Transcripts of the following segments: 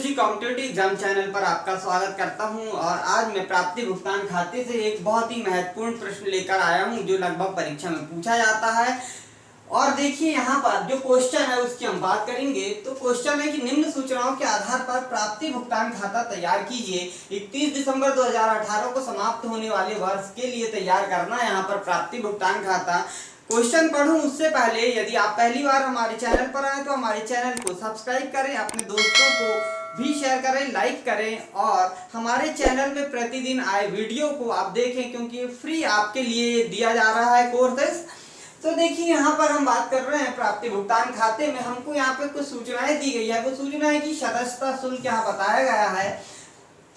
जी competitive exam channel पर आपका स्वागत करता हूं और आज मैं प्राप्ति भुगतान खाते से एक बहुत ही महत्वपूर्ण प्रश्न लेकर आया हूं जो लगभग परीक्षा में पूछा जाता है। और देखिए यहाँ पर जो क्वेश्चन है उसकी हम बात करेंगे। तो क्वेश्चन है कि निम्न सूचनाओं के आधार पर प्राप्ति भुगतान खाता तैयार कीजिए। 31 दिसंबर 2018 को समाप्त होने वाले वर्ष के लिए तैयार करना है यहाँ पर प्राप्ति भुगतान खाता। क्वेश्चन पढ़ूं उससे पहले यदि आप पहली बार हमारे चैनल पर आए तो हमारे चैनल को सब्सक्राइब करें, अपने दोस्तों को भी शेयर करें, लाइक करें और हमारे चैनल में प्रतिदिन आए वीडियो को आप देखें क्योंकि फ्री आपके लिए दिया जा रहा है कोर्सेस। तो देखिए यहाँ पर हम बात कर रहे हैं प्राप्ति भुगतान खाते में हमको यहाँ पे कुछ सूचनाएं दी गई है। वो सूचना है कि सदस्यता शुल्क यहाँ बताया गया है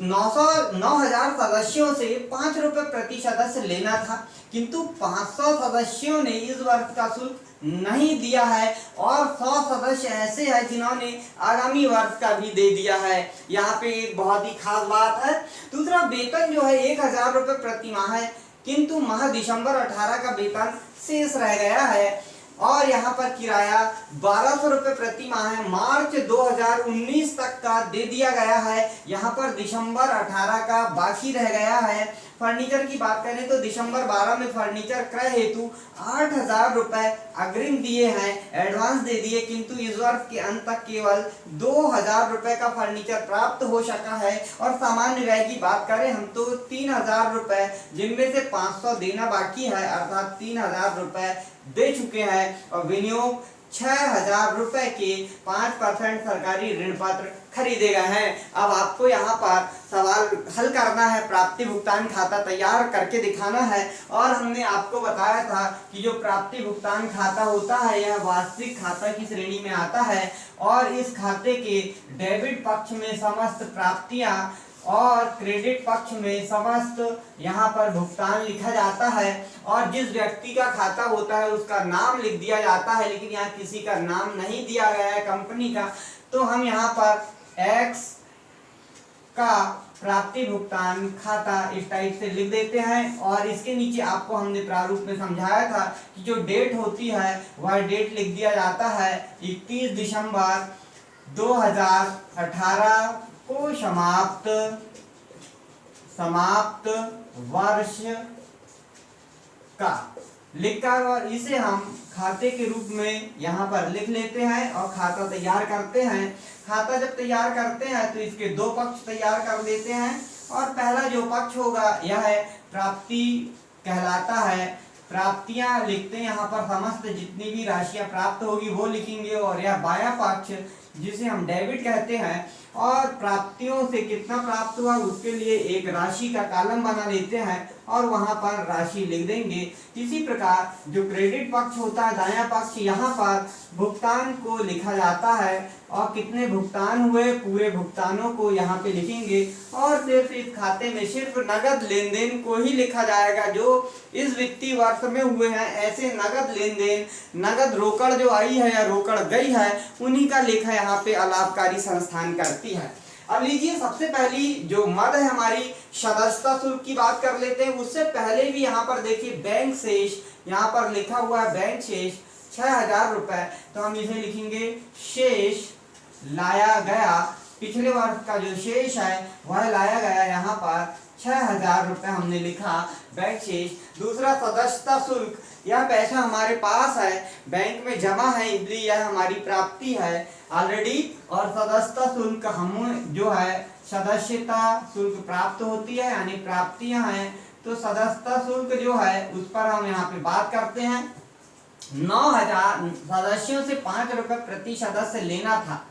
9,000 सदस्यों से 5 रुपए प्रति सदस्य लेना था, किंतु 500 सदस्यों ने इस वर्ष का शुल्क नहीं दिया है और 100 सदस्य ऐसे हैं जिन्होंने आगामी वर्ष का भी दे दिया है। यहाँ पे एक बहुत ही खास बात है। दूसरा, वेतन जो है 1,000 रुपए प्रति माह है, किंतु माह दिसंबर 18 का वेतन शेष रह गया है। और यहाँ पर किराया 1200 रुपए प्रति माह है, मार्च 2019 तक का दे दिया गया है। यहाँ पर दिसंबर 18 का बाकी रह गया है। फर्नीचर की बात करें तो दिसंबर 12 में फर्नीचर क्रय हेतु 8,000 रुपए अग्रिम दिए हैं, एडवांस दे दिए, किंतु इस वर्ष के अंत तक केवल 2,000 रुपए का फर्नीचर प्राप्त हो सका है। और सामान्य व्यय की बात करें हम तो 3,000 रुपए, जिनमें से 500 देना बाकी है, अर्थात 3,000 रुपए दे चुके हैं। और विनियोग 6,000 रुपए के 5% सरकारी ऋण पत्र खरीदे गए हैं। अब आपको यहाँ पर सवाल हल करना है, प्राप्ति भुगतान खाता तैयार करके दिखाना है। और हमने आपको बताया था कि जो प्राप्ति भुगतान खाता होता है यह वास्तविक खाता की श्रेणी में आता है और इस खाते के डेबिट पक्ष में समस्त प्राप्तियां और क्रेडिट पक्ष में समस्त यहाँ पर भुगतान लिखा जाता है। और जिस व्यक्ति का खाता होता है उसका नाम लिख दिया जाता है, लेकिन यहाँ किसी का नाम नहीं दिया गया है कंपनी का, तो हम यहाँ पर X का प्राप्ति भुगतान खाता इस टाइप से लिख देते हैं। और इसके नीचे आपको हमने प्रारूप में समझाया था कि जो डेट होती है वह डेट लिख दिया जाता है 31 दिसंबर 2018 को समाप्त वर्ष का लिखकर, और इसे हम खाते के रूप में यहाँ पर लिख लेते हैं और खाता तैयार करते हैं। खाता जब तैयार करते हैं तो इसके दो पक्ष तैयार कर देते हैं और पहला जो पक्ष होगा यह है प्राप्ति कहलाता है। प्राप्तियां लिखते हैं यहाँ पर, समस्त जितनी भी राशियां प्राप्त होगी वो लिखेंगे। और यह बायां पक्ष जिसे हम डेबिट कहते हैं, और प्राप्तियों से कितना प्राप्त हुआ उसके लिए एक राशि का कॉलम बना लेते हैं और वहां पर राशि लिख देंगे। इसी प्रकार जो क्रेडिट पक्ष होता है दायां पक्ष, यहाँ पर भुगतान को लिखा जाता है और कितने भुगतान हुए पूरे भुगतानों को यहाँ पे लिखेंगे। और सिर्फ इस खाते में सिर्फ नगद लेन देन को ही लिखा जाएगा जो इस वित्तीय वर्ष में हुए हैं। ऐसे नगद लेन देन, नगद रोकड़ जो आई है या रोकड़ गई है, उन्हीं का लेखा यहाँ पे अलाभकारी संस्थान करती है। अब लीजिए सबसे पहली जो मद है हमारी सदस्यता शुल्क की बात कर लेते हैं। उससे पहले भी यहाँ पर देखिए बैंक शेष, यहाँ पर लिखा हुआ है बैंक शेष 6,000 रुपए, तो हम इसे लिखेंगे शेष लाया गया। पिछले वर्ष का जो शेष है वह लाया गया, यहाँ पर 6,000 रुपए हमने लिखा बैंक शेष। दूसरा, सदस्यता शुल्क, यह पैसा हमारे पास है, बैंक में जमा है, इसलिए यह हमारी प्राप्ति है ऑलरेडी। और सदस्यता शुल्क हम जो है सदस्यता शुल्क प्राप्त होती है यानी प्राप्तियां हैं, तो सदस्यता शुल्क जो है उस पर हम यहाँ पे बात करते हैं। 9,000 सदस्यों से 5 रुपए प्रति सदस्य लेना था।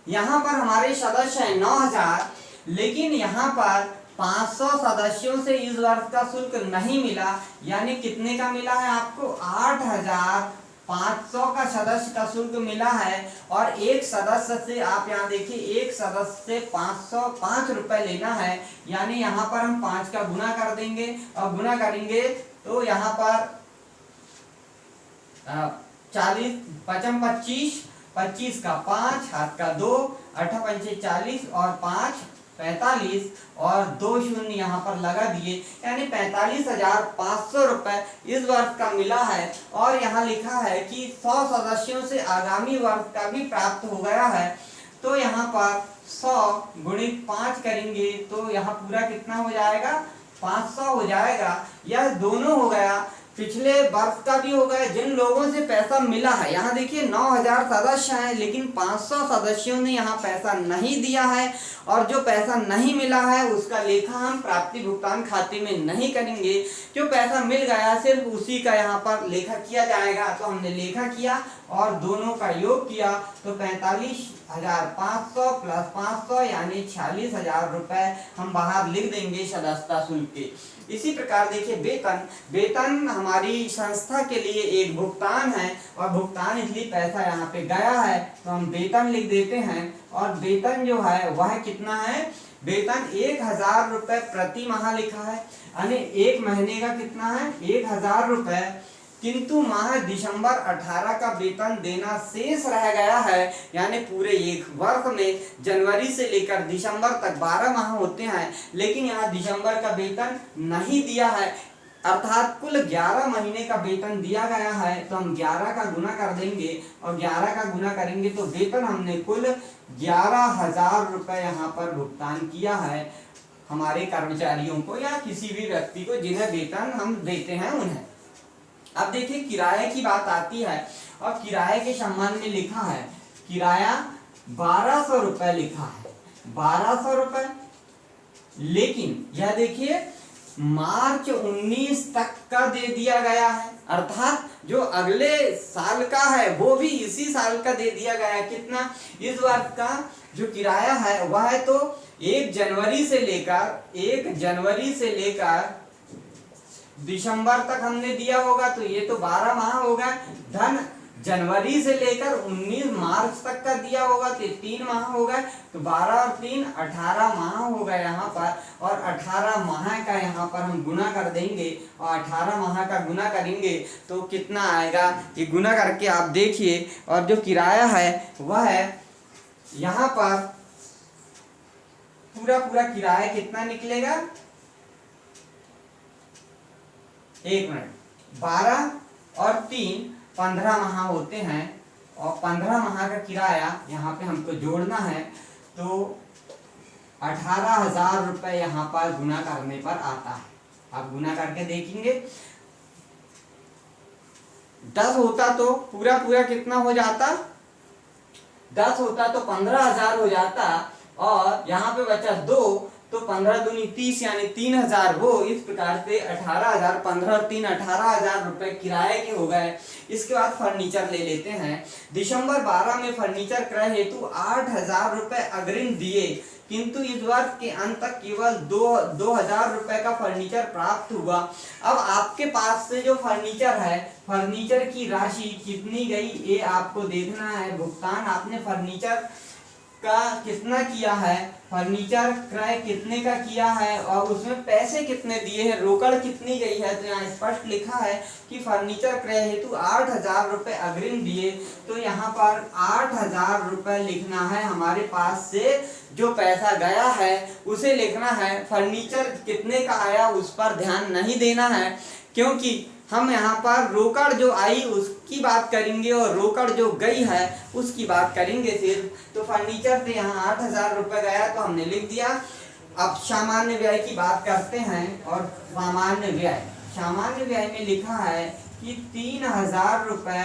यहाँ पर हमारे सदस्य है 9,000, लेकिन यहाँ पर 500 सदस्यों से इस वर्ष का शुल्क नहीं मिला, यानी कितने का मिला है आपको 8,500 का सदस्य का शुल्क मिला है। और एक सदस्य से आप यहाँ देखिए, एक सदस्य से 505 रुपए लेना है, यानी यहाँ पर हम 5 का गुना कर देंगे और गुना करेंगे तो यहाँ पर 40 55 25, 25 का 5, हाथ का 2, 8 पंचे 40 और 5 45 और 2 शून्य यहाँ पर लगा दिए, यानी 45,500 रुपए इस वर्ष का मिला है। और यहाँ लिखा है कि 100 सदस्यों से आगामी वर्ष का भी प्राप्त हो गया है। तो यहाँ पर 100 गुणित 5 करेंगे तो यहाँ पूरा कितना हो जाएगा, 500 हो जाएगा। यह दोनों हो गया, पिछले वर्ष का भी हो गया। जिन लोगों से पैसा मिला है, यहाँ देखिए 9000 सदस्य हैं लेकिन 500 सदस्यों ने यहाँ पैसा नहीं दिया है, और जो पैसा नहीं मिला है उसका लेखा हम प्राप्ति भुगतान खाते में नहीं करेंगे। जो पैसा मिल गया सिर्फ उसी का यहाँ पर लेखा किया जाएगा। तो हमने लेखा किया और दोनों का योग किया तो 45,500 प्लस 500 यानी 46,000 रुपए हम बाहर लिख देंगे सदस्यता शुल्क के। इसी प्रकार देखिए वेतन, वेतन हमारी संस्था के लिए एक भुगतान है, और भुगतान इसलिए पैसा यहाँ पे गया है तो हम वेतन लिख देते हैं। और वेतन जो है वह कितना है, वेतन 1000 रुपए प्रति माह लिखा है, यानी एक महीने का कितना है 1000 रुपए। किंतु माह दिसंबर 18 का वेतन देना शेष रह गया है, यानी पूरे एक वर्ष में जनवरी से लेकर दिसंबर तक 12 माह होते हैं, लेकिन यहाँ दिसंबर का वेतन नहीं दिया है, अर्थात कुल 11 महीने का वेतन दिया गया है। तो हम 11 का गुना कर देंगे और 11 का गुना करेंगे तो वेतन हमने कुल 11,000 रुपए यहाँ पर भुगतान किया है हमारे कर्मचारियों को या किसी भी व्यक्ति को जिन्हें वेतन हम देते हैं उन्हें। अब देखिए किराए की बात आती है, और किराए के संबंध में लिखा है किराया 1200 रुपए लिखा है, 1200 रुपए। लेकिन यह देखिए मार्च 19 तक का दे दिया गया है, अर्थात जो अगले साल का है वो भी इसी साल का दे दिया गया है। कितना, इस वर्ष का जो किराया है वह है तो 1 जनवरी से लेकर दिसंबर तक हमने दिया होगा, तो ये तो 12 माह होगा। धन जनवरी से लेकर 19 मार्च तक का दिया होगा तो 3 माह होगा, तो 12 और 3 18 माह होगा यहाँ पर। और 18 माह का यहाँ पर हम गुना कर देंगे और 18 माह का गुना करेंगे तो कितना आएगा, ये गुना करके आप देखिए। और जो किराया है वह है यहाँ पर पूरा किराया कितना निकलेगा, 1 मिनट, 12 और 3 15 माह होते हैं, और 15 माह का किराया यहाँ पे हमको जोड़ना है तो 18,000 रुपए यहाँ पर गुना करने पर आता है। आप गुना करके देखेंगे, 10 होता तो पूरा कितना हो जाता, 10 होता तो 15,000 हो जाता, और यहाँ पे बचा 2 तो 15 दूनी 30 यानी 3,000 वो। इस प्रकार से 18,000, 15 और 3 18,000 रुपए किराए के हो गए। इसके बाद फर्नीचर ले लेते हैं। दिसंबर 12 में फर्नीचर क्रय हेतु 8,000 रुपए अग्रिम दिए, किंतु इस वर्ष के अंत तक केवल 2,000 रुपए का फर्नीचर प्राप्त हुआ। अब आपके पास से जो फर्नीचर है, फर्नीचर की राशि कितनी गई ये आपको देखना है। भुगतान आपने फर्नीचर का कितना किया है, फर्नीचर क्रय कितने का किया है और उसमें पैसे कितने दिए हैं, रोकड़ कितनी गई है। तो यहाँ स्पष्ट लिखा है कि फर्नीचर क्रय हेतु 8,000 रुपए अग्रिम दिए, तो यहाँ पर 8,000 रुपए लिखना है। हमारे पास से जो पैसा गया है उसे लिखना है। फर्नीचर कितने का आया उस पर ध्यान नहीं देना है, क्योंकि हम यहाँ पर रोकड़ जो आई उसकी बात करेंगे और रोकड़ जो गई है उसकी बात करेंगे सिर्फ। तो फर्नीचर से यहाँ 8,000 रुपए गया तो हमने लिख दिया। अब सामान्य व्यय की बात करते हैं, और सामान्य व्यय में लिखा है कि 3,000 रुपए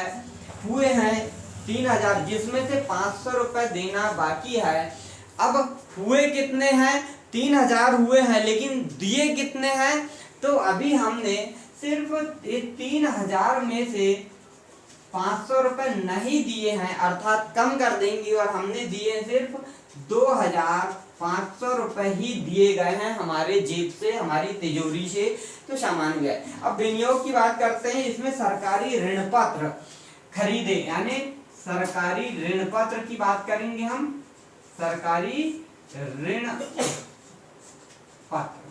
हुए हैं, 3,000 जिसमें से 500 रुपए देना बाकी है। अब हुए कितने हैं, 3,000 हुए हैं, लेकिन दिए कितने हैं, तो अभी हमने सिर्फ 3,000 में से 500 रुपए नहीं दिए हैं, अर्थात कम कर देंगे, और हमने दिए सिर्फ 2,500 रुपए ही दिए गए हैं हमारे जेब से, हमारी तिजोरी से। तो सामान्य व्यय। अब विनियोग की बात करते हैं। इसमें सरकारी ऋण पत्र खरीदे, यानी सरकारी ऋण पत्र की बात करेंगे हम। सरकारी ऋण पत्र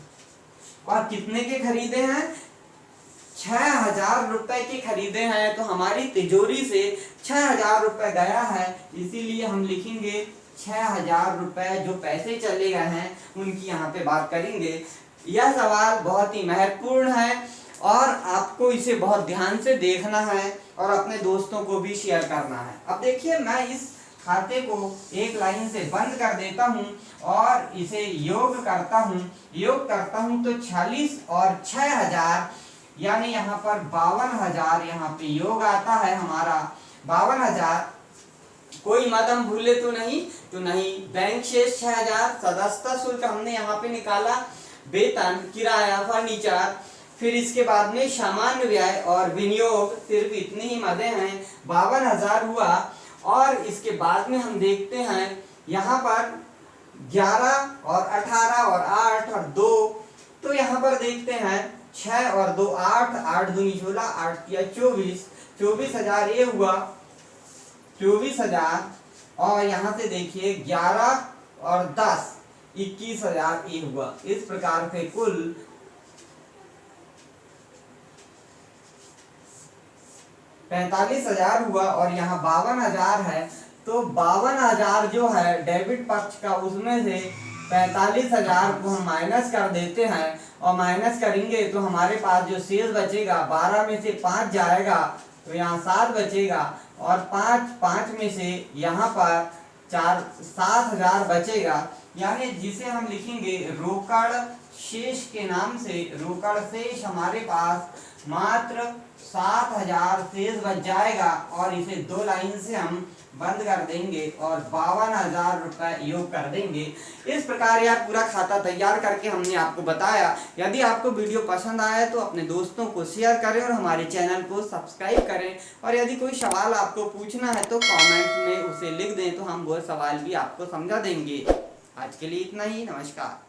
और कितने के खरीदे हैं, 6,000 रुपए के खरीदे हैं। तो हमारी तिजोरी से 6,000 रुपए गया है, इसीलिए हम लिखेंगे 6,000 रुपए जो पैसे चले गए हैं उनकी यहाँ पे बात करेंगे। यह सवाल बहुत ही महत्वपूर्ण है और आपको इसे बहुत ध्यान से देखना है और अपने दोस्तों को भी शेयर करना है। अब देखिए मैं इस खाते को एक लाइन से बंद कर देता हूं और इसे योग करता हूं तो 46 और 6000 यानी यहाँ पर 52,000 यहाँ पे योग आता है हमारा 52,000। कोई मद हम भूले तो नहीं। बैंक शेष 6,000, सदस्यता शुल्क हमने यहाँ पे निकाला, वेतन, किराया, फर्नीचर, फिर इसके बाद में सामान्य व्यय और विनियोग, सिर्फ इतनी ही मदें हैं, 52,000 हुआ। और इसके बाद में हम देखते हैं यहाँ पर 11 और 18 और 8 और 2, तो यहाँ पर देखते हैं 6 और 2 8, 8 दूनी 16, 8 या 24,000 ये हुआ 24,000। और यहाँ से देखिए 11 और 10 21,000 ये हुआ। इस प्रकार से कुल 45,000 हुआ। और यहाँ 52,000 है, तो 52,000 जो है डेबिट पक्ष का, उसमें से 45,000 को हम माइनस कर देते हैं और माइनस करेंगे तो हमारे पास जो शेष बचेगा 12 में से 5 जाएगा तो यहाँ 7 बचेगा और 5 में से यहाँ पर 7,000 बचेगा। यानी जिसे हम लिखेंगे रोकड़ शेष के नाम से, रोकड़ शेष हमारे पास मात्र 7,000 शेष बच जाएगा और इसे 2 लाइन से हम बंद कर देंगे और 52,000 रुपए योग कर देंगे। इस प्रकार यार पूरा खाता तैयार करके हमने आपको बताया। यदि आपको वीडियो पसंद आया तो अपने दोस्तों को शेयर करें और हमारे चैनल को सब्सक्राइब करें। और यदि कोई सवाल आपको पूछना है तो कमेंट में उसे लिख दें, तो हम वो सवाल भी आपको समझा देंगे। आज के लिए इतना ही, नमस्कार।